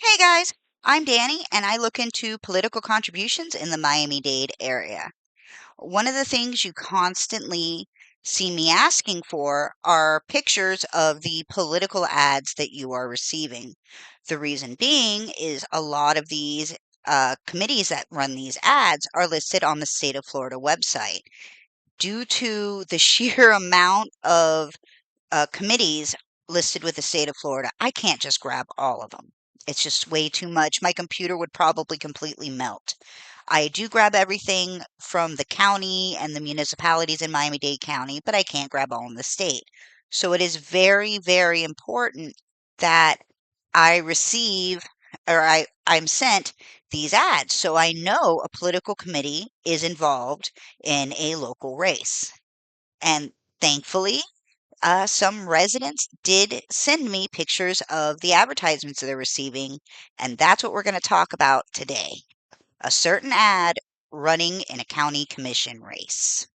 Hey guys, I'm Danny and I look into political contributions in the Miami-Dade area. One of the things you constantly see me asking for are pictures of the political ads that you are receiving. The reason being is a lot of these committees that run these ads are listed on the state of Florida website. Due to the sheer amount of committees listed with the state of Florida, I can't just grab all of them. It's just way too much. My computer would probably completely melt. I do grab everything from the county and the municipalities in Miami-Dade County, but I can't grab all in the state. So it is very, very important that I receive or I'm sent these ads so I know a political committee is involved in a local race. And thankfully, some residents did send me pictures of the advertisements they're receiving, and that's what we're going to talk about today. A certain ad running in a county commission race.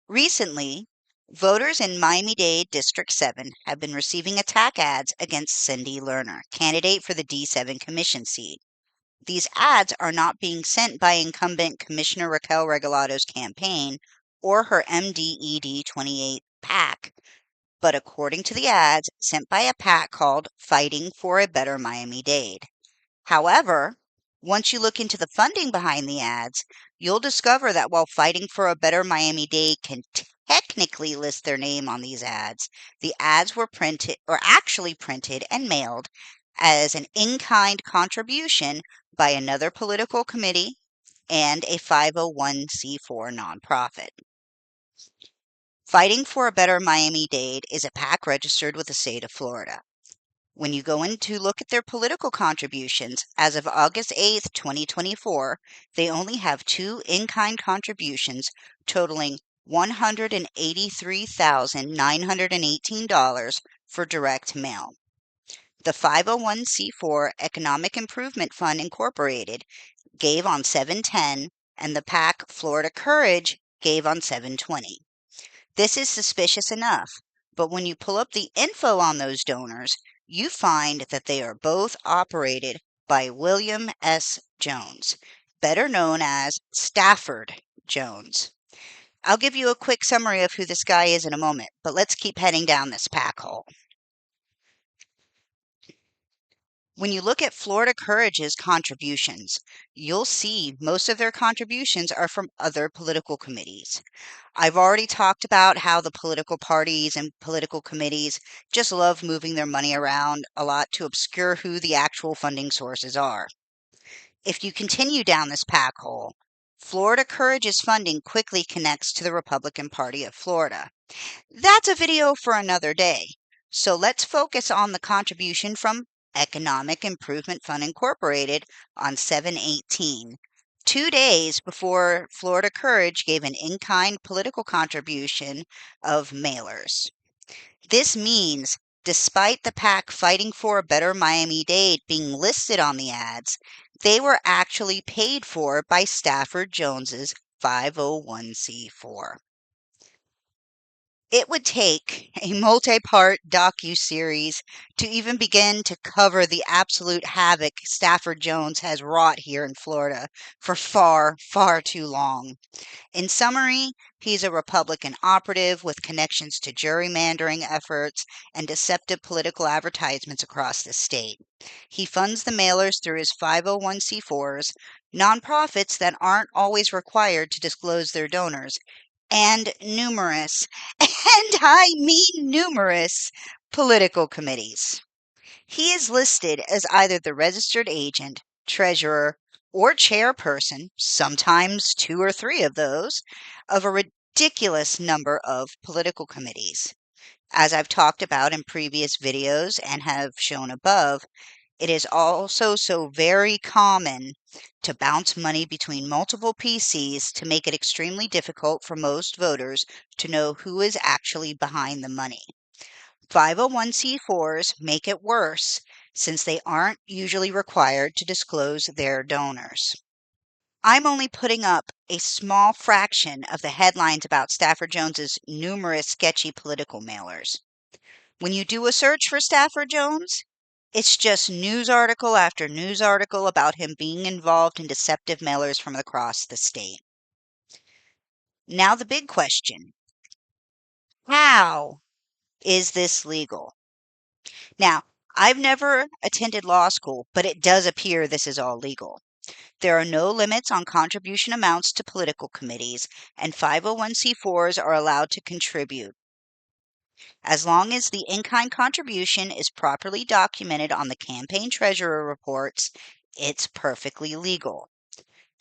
Recently, voters in Miami-Dade District 7 have been receiving attack ads against Cindy Lerner, candidate for the D7 commission seat. These ads are not being sent by incumbent Commissioner Raquel Regalato's campaign or her MDED 28 PAC, but according to the ads, sent by a PAC called Fighting for a Better Miami-Dade. However, once you look into the funding behind the ads, you'll discover that while Fighting for a Better Miami-Dade can technically list their name on these ads, the ads were printed or actually printed and mailed as an in-kind contribution by another political committee and a 501c4 nonprofit. Fighting for a Better Miami-Dade is a PAC registered with the state of Florida. When you go in to look at their political contributions, as of August 8th, 2024, they only have two in-kind contributions totaling $183,918 for direct mail. The 501c4 Economic Improvement Fund Incorporated gave on 7/10, and the PAC Florida Courage gave on 7/20. This is suspicious enough, but when you pull up the info on those donors, you find that they are both operated by William S. Jones, better known as Stafford Jones. I'll give you a quick summary of who this guy is in a moment, but let's keep heading down this pack hole. When you look at Florida Courage's contributions, you'll see most of their contributions are from other political committees. I've already talked about how the political parties and political committees just love moving their money around a lot to obscure who the actual funding sources are. If you continue down this pack hole, Florida Courage's funding quickly connects to the Republican Party of Florida. That's a video for another day. So let's focus on the contribution from Economic Improvement Fund Incorporated on 7/18, 2 days before Florida Courage gave an in-kind political contribution of mailers. This means despite the PAC Fighting for a Better Miami-Dade being listed on the ads, they were actually paid for by Stafford Jones's 501c4. It would take a multi-part docu-series to even begin to cover the absolute havoc Stafford Jones has wrought here in Florida for far, far too long. In summary, he's a Republican operative with connections to gerrymandering efforts and deceptive political advertisements across the state. He funds the mailers through his 501c4s, nonprofits that aren't always required to disclose their donors, and numerous, and I mean numerous, political committees. He is listed as either the registered agent, treasurer, or chairperson, sometimes two or three of those, of a ridiculous number of political committees. As I've talked about in previous videos and have shown above, it is also so very common to bounce money between multiple PCs to make it extremely difficult for most voters to know who is actually behind the money. 501c4s make it worse since they aren't usually required to disclose their donors. I'm only putting up a small fraction of the headlines about Stafford Jones's numerous sketchy political mailers. When you do a search for Stafford Jones, It's just news article after news article about him being involved in deceptive mailers from across the state. Now, the big question: how is this legal? Now, I've never attended law school, but it does appear this is all legal. There are no limits on contribution amounts to political committees, and 501c4s are allowed to contribute. As long as the in-kind contribution is properly documented on the campaign treasurer reports, it's perfectly legal.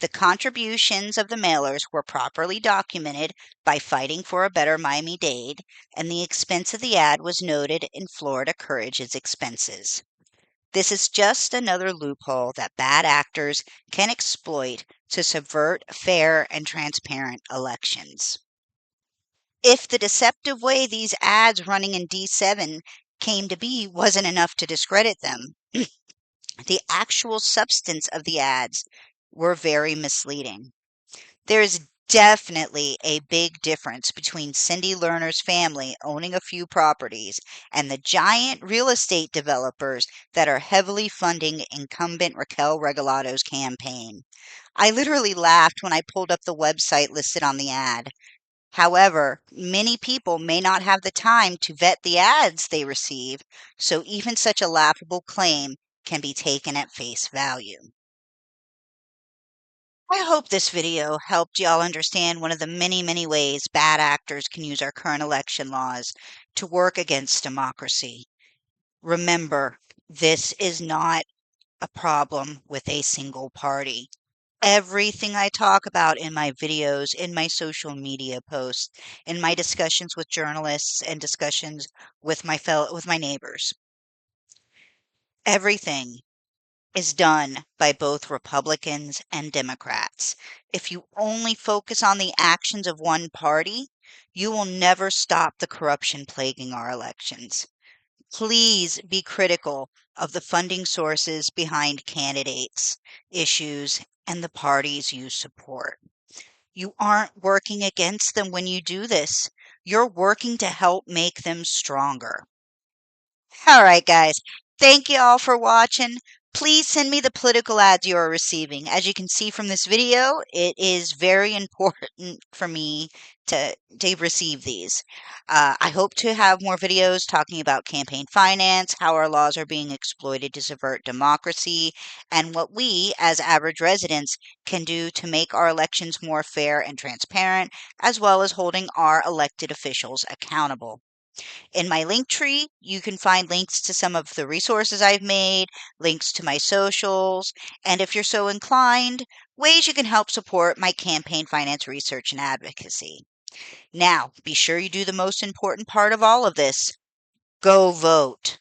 The contributions of the mailers were properly documented by Fighting for a Better Miami-Dade, and the expense of the ad was noted in Florida Courage's expenses. This is just another loophole that bad actors can exploit to subvert fair and transparent elections. If the deceptive way these ads running in D7 came to be wasn't enough to discredit them, the actual substance of the ads were very misleading. There is definitely a big difference between Cindy Lerner's family owning a few properties and the giant real estate developers that are heavily funding incumbent Raquel Regalato's campaign. I literally laughed when I pulled up the website listed on the ad. However, many people may not have the time to vet the ads they receive, so even such a laughable claim can be taken at face value. I hope this video helped y'all understand one of the many, many ways bad actors can use our current election laws to work against democracy. Remember, this is not a problem with a single party. Everything I talk about in my videos, in my social media posts, in my discussions with journalists and discussions with my neighbors, everything is done by both Republicans and Democrats. If you only focus on the actions of one party, you will never stop the corruption plaguing our elections. Please be critical of the funding sources behind candidates, issues, and the parties you support. You aren't working against them when you do this. You're working to help make them stronger. All right, guys. Thank you all for watching. Please send me the political ads you are receiving. As you can see from this video, it is very important for me to receive these. I hope to have more videos talking about campaign finance, how our laws are being exploited to subvert democracy, and what we, as average residents, can do to make our elections more fair and transparent, as well as holding our elected officials accountable. In my link tree, you can find links to some of the resources I've made, links to my socials, and if you're so inclined, ways you can help support my campaign finance research and advocacy. Now, be sure you do the most important part of all of this: go vote.